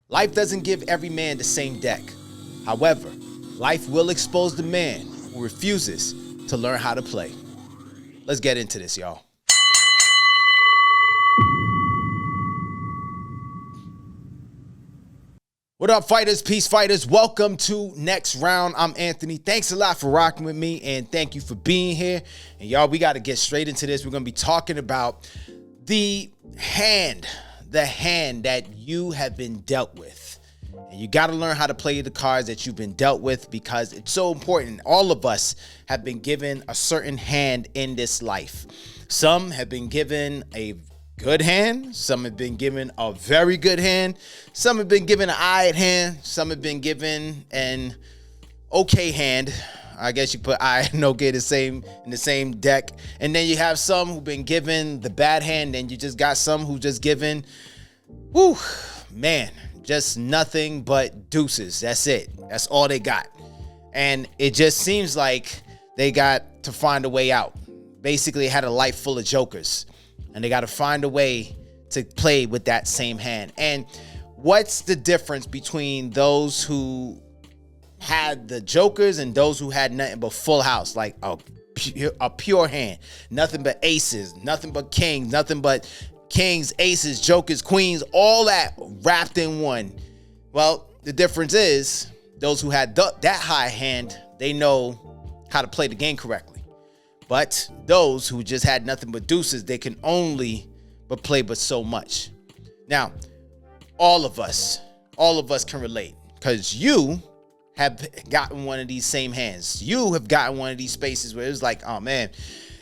Life doesn't give every man the same deck. However, life will expose the man who refuses to learn how to play. Let's get into this, y'all. What up, fighters, peace fighters? Welcome to Next Round. I'm Anthony. Thanks a lot for rocking with me, and thank you for being here. And y'all, we got to get straight into this. We're going to be talking about the hand that you have been dealt with. And you got to learn how to play the cards that you've been dealt with because it's so important. All of us have been given a certain hand in this life. Some have been given a good hand. Some have been given a very good hand. Some have been given an eyed hand. Some have been given an okay hand. I guess you put I and okay in the same deck. And then you have some who've been given the bad hand. And you just got some who just given, just nothing but deuces. That's it. That's all they got. And it just seems like they got to find a way out. Basically, had a life full of jokers. And they got to find a way to play with that same hand. And what's the difference between those who had the jokers and those who had nothing but full house, like a pure hand, nothing but aces, nothing but kings, nothing but kings, aces, jokers, queens, all that wrapped in one? Well, the difference is those who had that high hand, they know how to play the game correctly. But those who just had nothing but deuces, they can only but play but so much. Now, all of us can relate because you have gotten one of these same hands. You have gotten one of these spaces where it's like, oh man,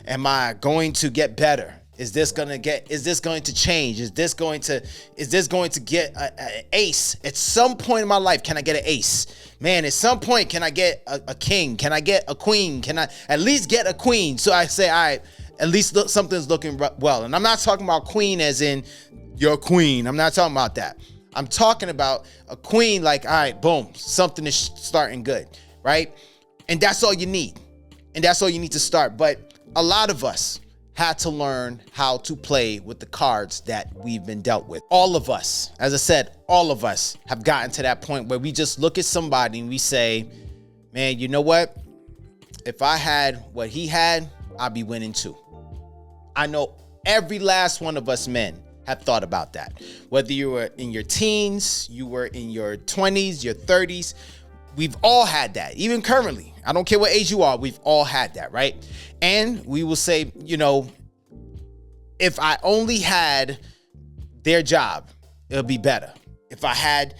am I going to get better? Is this going to change? Is this going to get an ace? At some point in my life, can I get an ace? Man, at some point, can I get a king? Can I get a queen? Can I at least get a queen? So I say, all right, at least something's looking well. And I'm not talking about queen as in your queen. I'm not talking about that. I'm talking about a queen like, all right, boom, something is starting good, right? And that's all you need. And that's all you need to start. But a lot of us had to learn how to play with the cards that we've been dealt with. All of us, as I said, all of us have gotten to that point where we just look at somebody and we say, man, you know what? If I had what he had, I'd be winning too. I know every last one of us men have thought about that. Whether you were in your teens, you were in your 20s, your 30s, we've all had that. Even currently, I don't care what age you are, we've all had that, right? And we will say, you know, if I only had their job, it'll be better. If I had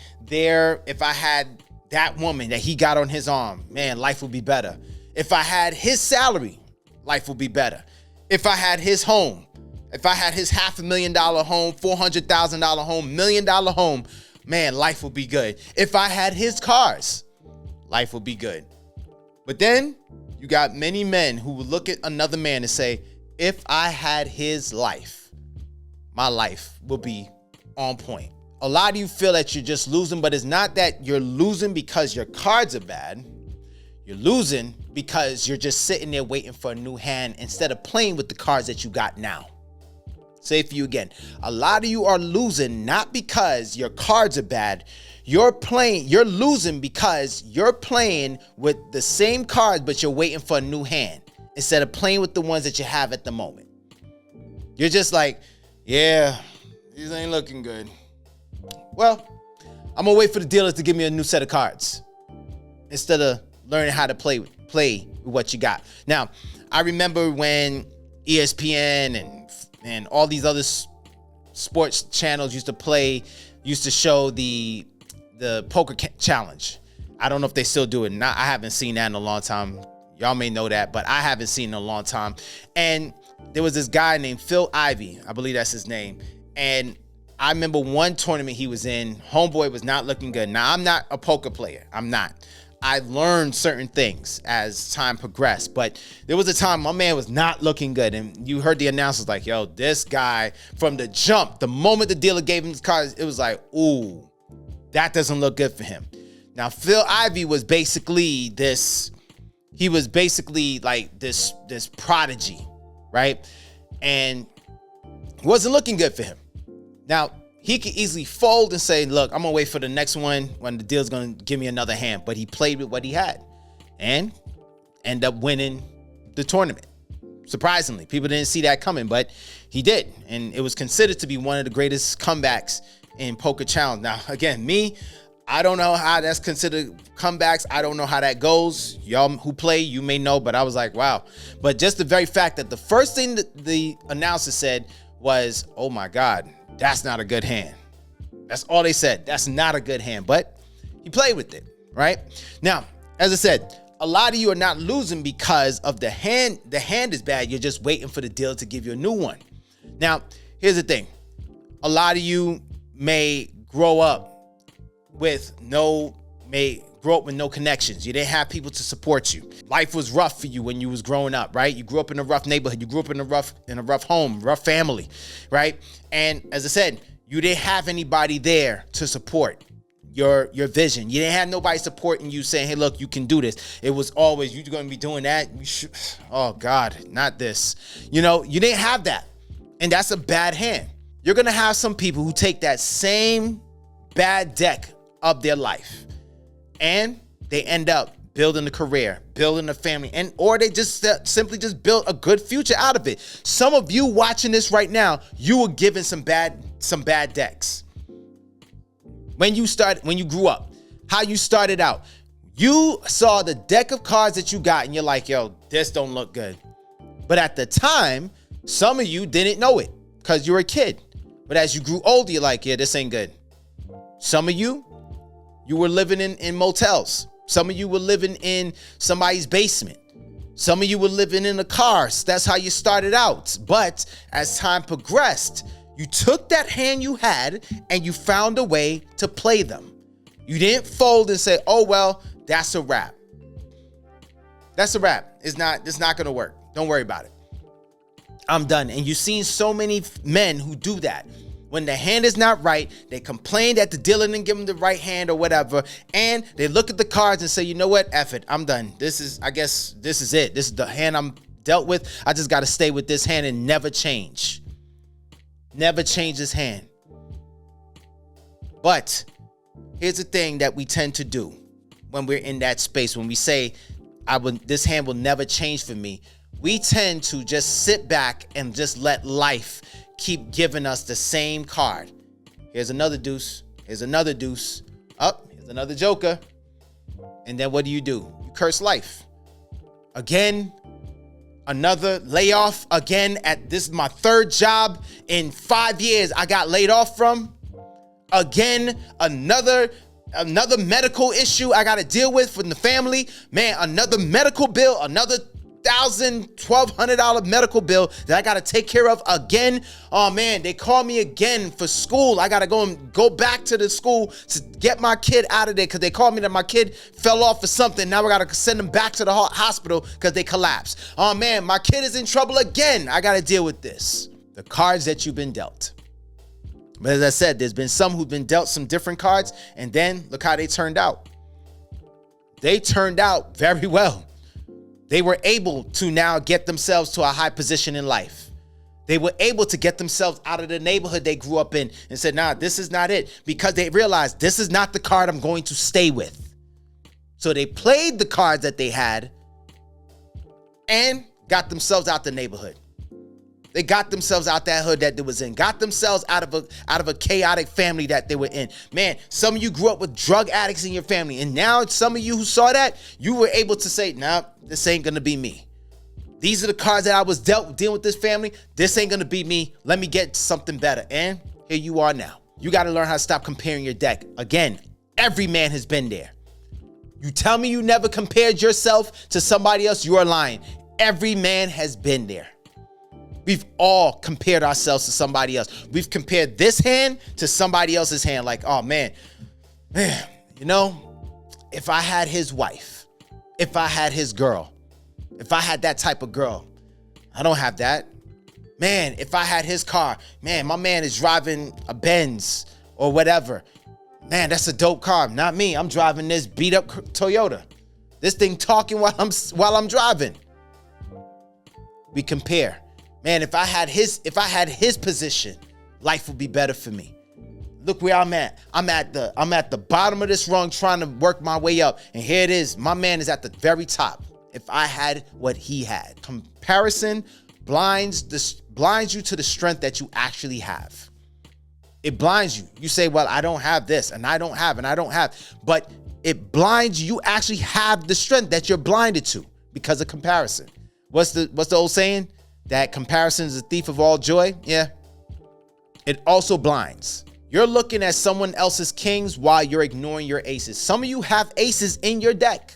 that woman that he got on his arm, man, life would be better. If I had his salary, life would be better. If I had his home, if I had his $500,000 home, $400,000 home, $1 million home, man, life would be good. If I had his cars, life would be good. But then you got many men who will look at another man and say, if I had his life, my life will be on point. A lot of you feel that you're just losing, but it's not that you're losing because your cards are bad. You're losing because you're just sitting there waiting for a new hand instead of playing with the cards that you got now. Say for you again, a lot of you are losing not because your cards are bad. You're losing because you're playing with the same cards, but you're waiting for a new hand instead of playing with the ones that you have at the moment. You're just like, yeah, these ain't looking good. Well, I'm gonna wait for the dealers to give me a new set of cards instead of learning how to play with what you got. Now, I remember when ESPN and all these other sports channels used to show the poker challenge. I don't know if they still do it. I haven't seen that in a long time. Y'all may know that, but I haven't seen it in a long time. And there was this guy named Phil Ivey. I believe that's his name. And I remember one tournament he was in, homeboy was not looking good. Now, I'm not a poker player. I'm not. I learned certain things as time progressed, but there was a time my man was not looking good, and you heard the announcers like, yo, this guy, from the jump, the moment the dealer gave him his cards, it was like, ooh, that doesn't look good for him. Now, Phil Ivey was basically like this prodigy, right? And it wasn't looking good for him. Now, he could easily fold and say, look, I'm gonna wait for the next one when the deal's gonna give me another hand. But he played with what he had and end up winning the tournament. Surprisingly, people didn't see that coming, but he did. And it was considered to be one of the greatest comebacks in Poker Challenge. Now, again, I don't know how that's considered comebacks. I don't know how that goes. Y'all who play, you may know, but I was like, wow. But just the very fact that the first thing that the announcer said was, oh my God, that's not a good hand. That's all they said. That's not a good hand, but he played with it, right? Now, as I said, a lot of you are not losing because of the hand. The hand is bad. You're just waiting for the dealer to give you a new one. Now, here's the thing. A lot of you may grow up with no connections. You didn't have people to support you. Life was rough for you when you was growing up, right? You grew up in a rough neighborhood. You grew up in a rough home, rough family, right? And as I said, you didn't have anybody there to support your vision. You didn't have nobody supporting you saying, hey, look, you can do this. It was always, you're going to be doing that. Oh God, not this. You didn't have that. And that's a bad hand. You're going to have some people who take that same bad deck of their life and they end up building a career, building a family, or they just simply just build a good future out of it. Some of you watching this right now, you were given some bad decks. When you grew up, how you started out, you saw the deck of cards that you got and you're like, yo, this don't look good. But at the time, some of you didn't know it because you were a kid. But as you grew older, you're like, yeah, this ain't good. Some of you were living in motels. Some of you were living in somebody's basement. Some of you were living in a car. That's how you started out. But as time progressed, you took that hand you had and you found a way to play them. You didn't fold and say, oh, well, that's a wrap. That's a wrap. It's not going to work. Don't worry about it. I'm done. And you've seen so many men who do that. When the hand is not right, they complain that the dealer didn't give them the right hand or whatever. And they look at the cards and say, you know what? F it. I'm done. I guess this is it. This is the hand I'm dealt with. I just got to stay with this hand and never change. Never change this hand. But here's the thing that we tend to do when we're in that space. When we say, this hand will never change for me. We tend to just sit back and just let life keep giving us the same card. Here's another deuce. Here's another deuce. Here's another joker. And then what do? You curse life. Again, another layoff. Again, this is my third job in 5 years I got laid off from. Again, another medical issue I got to deal with from the family. Man, another medical bill, another $1,200 medical bill that I got to take care of again. Oh man, they call me again for school. I got to go back to the school to get my kid out of there because they called me that my kid fell off or something. Now I got to send them back to the hospital because they collapsed. Oh man, my kid is in trouble again. I got to deal with this. The cards that you've been dealt. But as I said, there's been some who've been dealt some different cards, and then look how they turned out. They turned out very well. They were able to now get themselves to a high position in life. They were able to get themselves out of the neighborhood they grew up in and said, nah, this is not it, because they realized this is not the card I'm going to stay with. So they played the cards that they had and got themselves out the neighborhood. They got themselves out that hood that they was in, got themselves out of a chaotic family that they were in. Man, some of you grew up with drug addicts in your family, and now some of you who saw that, you were able to say, nah, this ain't gonna be me. These are the cards that I was dealing with this family. This ain't gonna be me. Let me get something better. And here you are now. You gotta learn how to stop comparing your deck. Again, every man has been there. You tell me you never compared yourself to somebody else, you're lying. Every man has been there. We've all compared ourselves to somebody else. We've compared this hand to somebody else's hand. Like, oh man, you know, if I had his wife, if I had his girl, if I had that type of girl, I don't have that. Man, if I had his car, man, my man is driving a Benz or whatever. Man, that's a dope car. Not me. I'm driving this beat up Toyota. This thing talking while I'm driving. We compare. Man, if I had his position, life would be better for me. Look where I'm at. I'm at the bottom of this rung trying to work my way up. And here it is. My man is at the very top. If I had what he had. Comparison blinds you to the strength that you actually have. It blinds you. You say, well, I don't have this, and I don't have, and I don't have. But it blinds you. You actually have the strength that you're blinded to because of comparison. What's the old saying? That comparison is the thief of all joy? Yeah. It also blinds. You're looking at someone else's kings while you're ignoring your aces. Some of you have aces in your deck,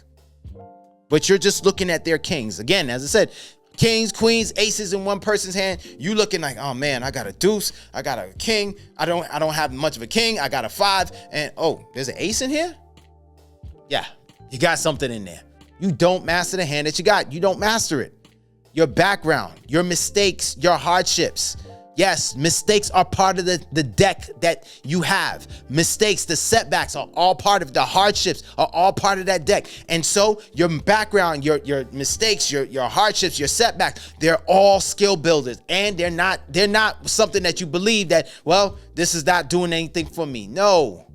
but you're just looking at their kings. Again, as I said, kings, queens, aces in one person's hand. You looking like, oh man, I got a deuce, I got a king. I don't have much of a king. I got a 5, and oh, there's an ace in here. Yeah, you got something in there. You don't master the hand that you got. You don't master it. Your background, your mistakes, your hardships. Yes, mistakes are part of the deck that you have. Mistakes, the setbacks are all part of the hardships are all part of that deck. And so your background, your mistakes, your hardships, your setbacks, they're all skill builders. And they're not something that you believe that, well, this is not doing anything for me. No.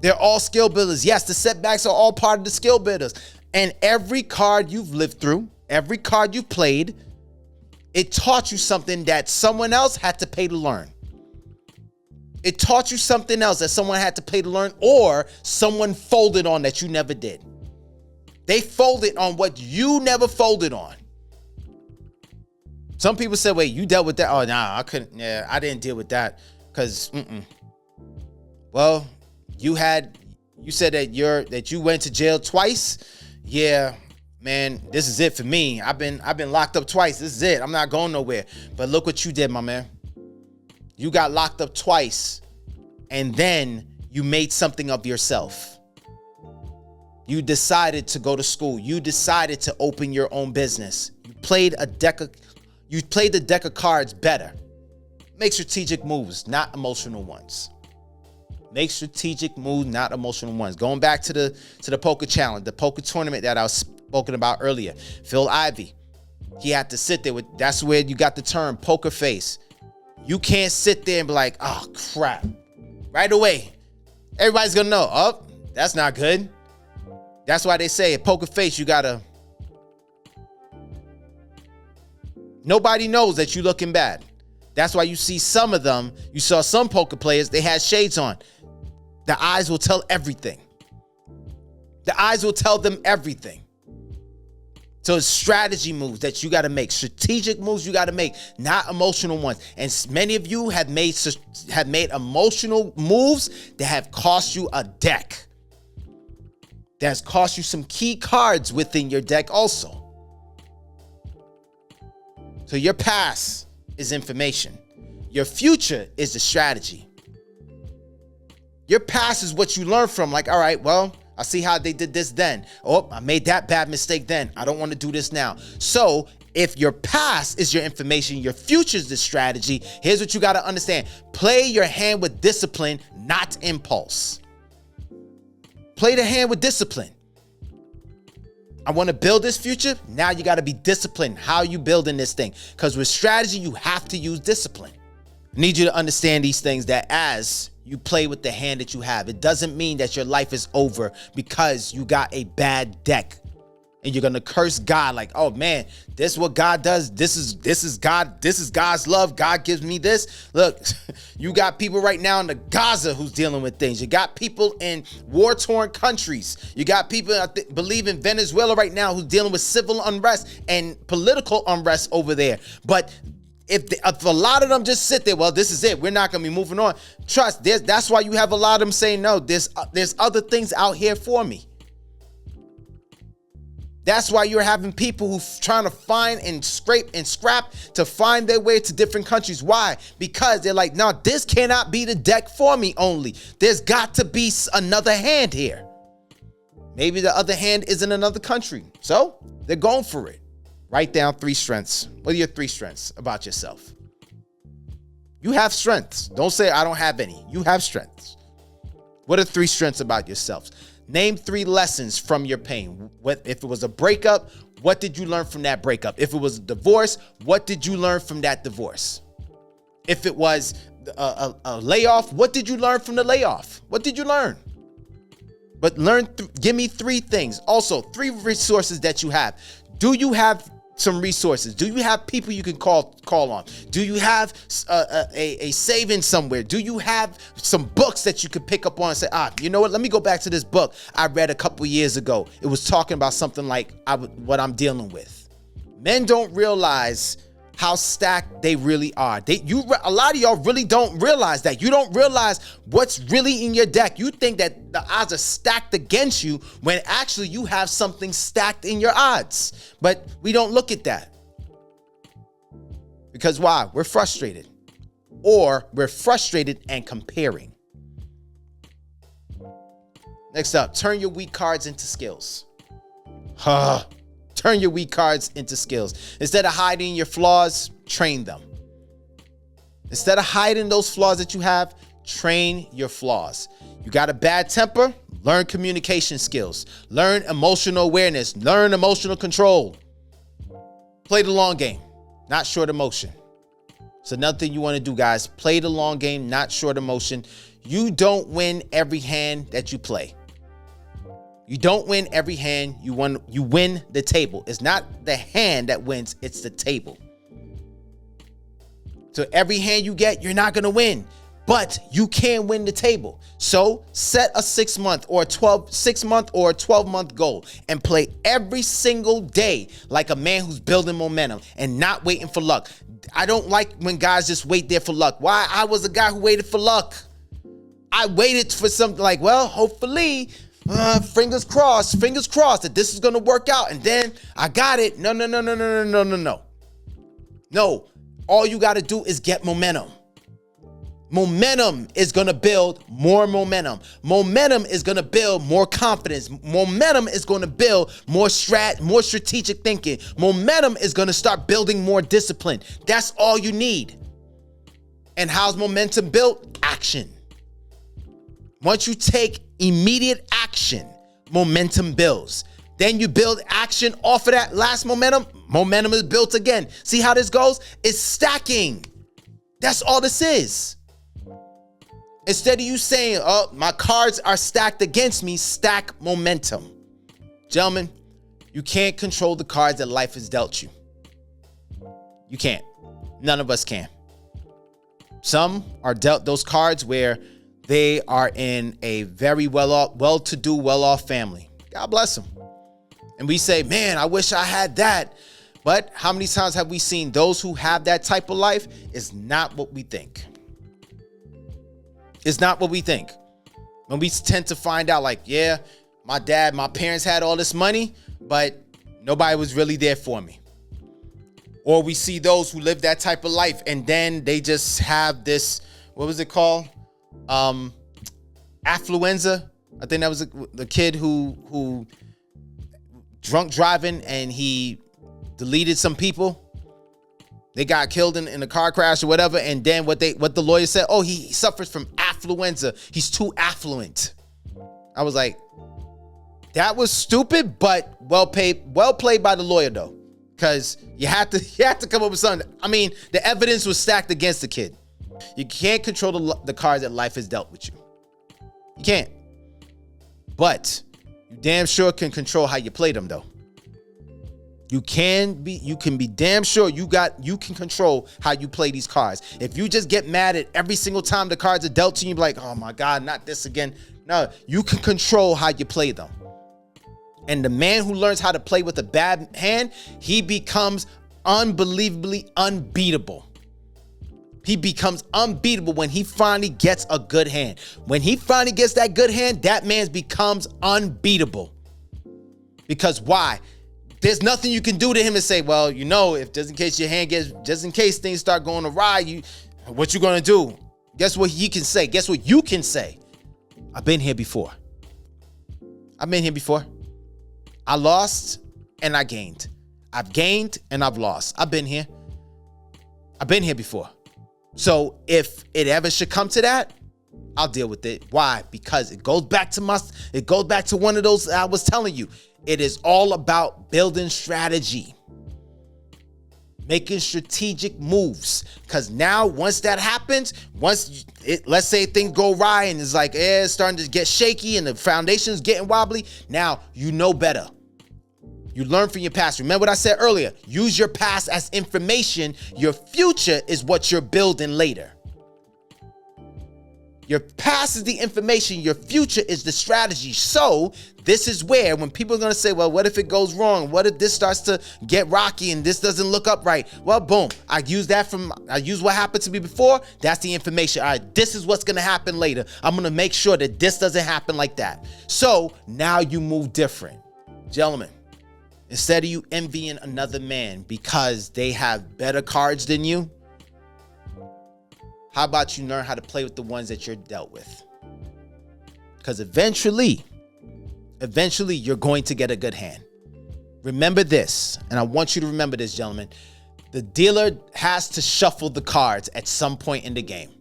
They're all skill builders. Yes, the setbacks are all part of the skill builders. And every card you've lived through, every card you've played, it taught you something that someone else had to pay to learn. It taught you something else that someone had to pay to learn, or someone folded on that you never did. They folded on what you never folded on. Some people say, wait, you dealt with that? Oh, nah, I couldn't. Yeah, I didn't deal with that because, Well, you said that you went to jail twice. Yeah. Man, this is it for me. I've been locked up twice. This is it. I'm not going nowhere. But look what you did, my man. You got locked up twice, and then you made something of yourself. You decided to go to school. You decided to open your own business. You played the deck of cards better. Make strategic moves, not emotional ones. Make strategic moves, not emotional ones. Going back to the poker challenge, the poker tournament that I was spoken about earlier. Phil Ivey, he had to sit there with, that's where you got the term poker face. You can't sit there and be like, oh crap. Right away. Everybody's gonna know, oh, that's not good. That's why they say at poker face, nobody knows that you're looking bad. That's why you see some of them, you saw some poker players, they had shades on. The eyes will tell everything. The eyes will tell them everything. So it's strategy moves that you got to make, strategic moves you got to make, not emotional ones. And many of you have made emotional moves that have cost you a deck. That has cost you some key cards within your deck also. So your past is information. Your future is the strategy. Your past is what you learn from. Like, all right, well, I see how they did this then. Oh, I made that bad mistake then. I don't want to do this now. So if your past is your information, your future is the strategy, here's what you got to understand. Play your hand with discipline, not impulse. Play the hand with discipline. I want to build this future. Now you got to be disciplined. How are you building this thing? Because with strategy, you have to use discipline. I need you to understand these things, that as you play with the hand that you have, it doesn't mean that your life is over because you got a bad deck and you're going to curse God like, oh man, this is what God does. This is God. This is God's love. God gives me this. Look, you got people right now in the Gaza who's dealing with things. You got people in war-torn countries. You got people, I believe, in Venezuela right now who's dealing with civil unrest and political unrest over there. But if a lot of them just sit there, well, this is it. We're not going to be moving on. Trust, that's why you have a lot of them saying, no, there's other things out here for me. That's why you're having people who trying to find and scrape and scrap to find their way to different countries. Why? Because they're like, no, this cannot be the deck for me only. There's got to be another hand here. Maybe the other hand is in another country. So they're going for it. Write down 3 strengths. What are your 3 strengths about yourself? You have strengths. Don't say I don't have any. You have strengths. What are 3 strengths about yourself? Name 3 lessons from your pain. If it was a breakup, what did you learn from that breakup? If it was a divorce, what did you learn from that divorce? If it was a layoff. What did you learn from the layoff? What did you learn? But give me 3 things. Also, 3 resources that you have. Do you have some resources? Do you have people you can call on? Do you have a savings somewhere? Do you have some books that you could pick up on and say, you know what? Let me go back to this book I read a couple years ago. It was talking about something like what I'm dealing with. Men don't realize how stacked they really are. A lot of y'all really don't realize that. You don't realize what's really in your deck. You think that the odds are stacked against you when actually you have something stacked in your odds. But we don't look at that. Because why? We're frustrated. Or we're frustrated and comparing. Next up, turn your weak cards into skills. Turn your weak cards into skills. Instead of hiding your flaws, train them. Instead of hiding those flaws that you have, train your flaws. You got a bad temper? Learn communication skills. Learn emotional awareness. Learn emotional control. Play the long game, not short emotion. It's another thing you want to do, guys. Play the long game, not short emotion. You don't win every hand that you play. You don't win every hand. You win the table. It's not the hand that wins, it's the table. So every hand you get, you're not going to win, but you can win the table. So set a 6-month or a 12-month goal and play every single day like a man who's building momentum and not waiting for luck. I don't like when guys just wait there for luck. Why? I was a guy who waited for luck. I waited for something like, well, hopefully, fingers crossed that this is going to work out. And then I got it. No. No, all you got to do is get momentum. Momentum is going to build more momentum. Momentum is going to build more confidence. Momentum is going to build more strategic thinking. Momentum is going to start building more discipline. That's all you need. And how's momentum built? Action. Once you take immediate action, momentum builds. Then you build action off of that last momentum. Momentum is built again. See how this goes? It's stacking. That's all this is. Instead of you saying, oh, my cards are stacked against me, stack momentum. Gentlemen, you can't control the cards that life has dealt you. You can't. None of us can. Some are dealt those cards where they are in a very well-to-do, well-off family. God bless them. And we say, man, I wish I had that. But how many times have we seen those who have that type of life? It's not what we think. It's not what we think. When we tend to find out like, yeah, my parents had all this money, but nobody was really there for me. Or we see those who live that type of life and then they just have this, what was it called? Affluenza. I think that was the kid who drunk driving and he deleted some people. They got killed in a car crash or whatever. And then what the lawyer said, oh, he suffers from affluenza. He's too affluent. I was like, that was stupid, but well played by the lawyer though. Because you had to come up with something. I mean, the evidence was stacked against the kid. You can't control the cards that life has dealt with you. You can't. But you damn sure can control how you play them though. You can be damn sure you can control how you play these cards. If you just get mad at every single time the cards are dealt to you, be like, oh my God, not this again. No, you can control how you play them. And the man who learns how to play with a bad hand, he becomes unbelievably unbeatable. He becomes unbeatable when he finally gets a good hand. When he finally gets that good hand, that man becomes unbeatable. Because why? There's nothing you can do to him and say, well, you know, if just in case your hand gets, just in case things start going awry, what you gonna do? Guess what he can say? Guess what you can say? I've been here before. I lost and I gained. I've gained and I've lost. I've been here. I've been here before. So if it ever should come to that, I'll deal with it. Why? Because it goes back to one of those I was telling you. It is all about building strategy. Making strategic moves. Because now, once that happens, let's say things go awry and it's like, it's starting to get shaky and the foundation's getting wobbly. Now, you know better. You learn from your past. Remember what I said earlier? Use your past as information. Your future is what you're building later. Your past is the information. Your future is the strategy. So this is where when people are going to say, well, what if it goes wrong? What if this starts to get rocky and this doesn't look up right? Well, boom. I use what happened to me before. That's the information. All right, this is what's going to happen later. I'm going to make sure that this doesn't happen like that. So now you move different. Gentlemen, instead of you envying another man because they have better cards than you, how about you learn how to play with the ones that you're dealt with? Because eventually, you're going to get a good hand. Remember this, and I want you to remember this, gentlemen. The dealer has to shuffle the cards at some point in the game.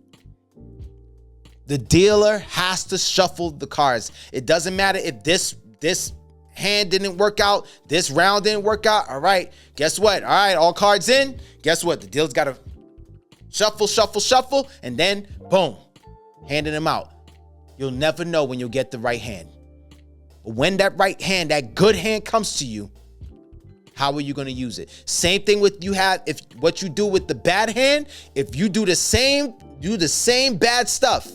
The dealer has to shuffle the cards. It doesn't matter if this hand didn't work out, this round didn't work out. All right, guess what? All right, all cards in. Guess what? The dealer's got to shuffle, and then boom, handing them out. You'll never know when you'll get the right hand. But when that right hand, that good hand comes to you, how are you going to use it? Same thing with if what you do with the bad hand, if you do the same bad stuff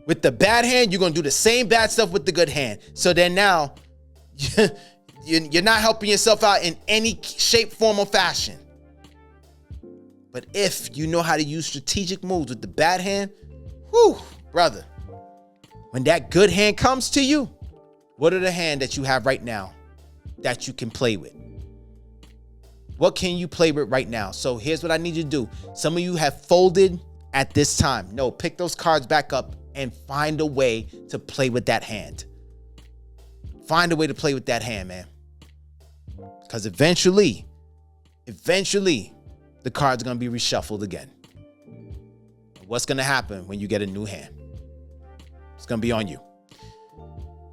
with the bad hand, you're going to do the same bad stuff with the good hand. So then now you're not helping yourself out in any shape, form, or fashion. But if you know how to use strategic moves with the bad hand, whew, brother, when that good hand comes to you, what are the hand that you have right now that you can play with? What can you play with right now? So here's what I need you to do. Some of you have folded at this time. No, pick those cards back up and find a way to play with that hand. Find a way to play with that hand, man. Because eventually, the cards are going to be reshuffled again. What's going to happen when you get a new hand? It's going to be on you.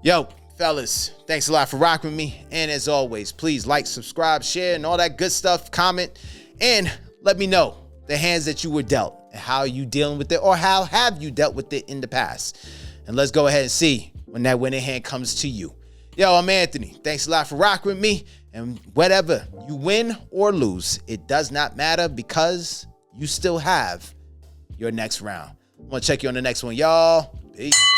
Yo, fellas, thanks a lot for rocking with me. And as always, please like, subscribe, share, and all that good stuff. Comment, and let me know the hands that you were dealt and how you dealing with it, or how have you dealt with it in the past. And let's go ahead and see when that winning hand comes to you. Yo, I'm Anthony. Thanks a lot for rocking with me. And whatever you win or lose, it does not matter because you still have your next round. I'm going to check you on the next one, y'all. Peace.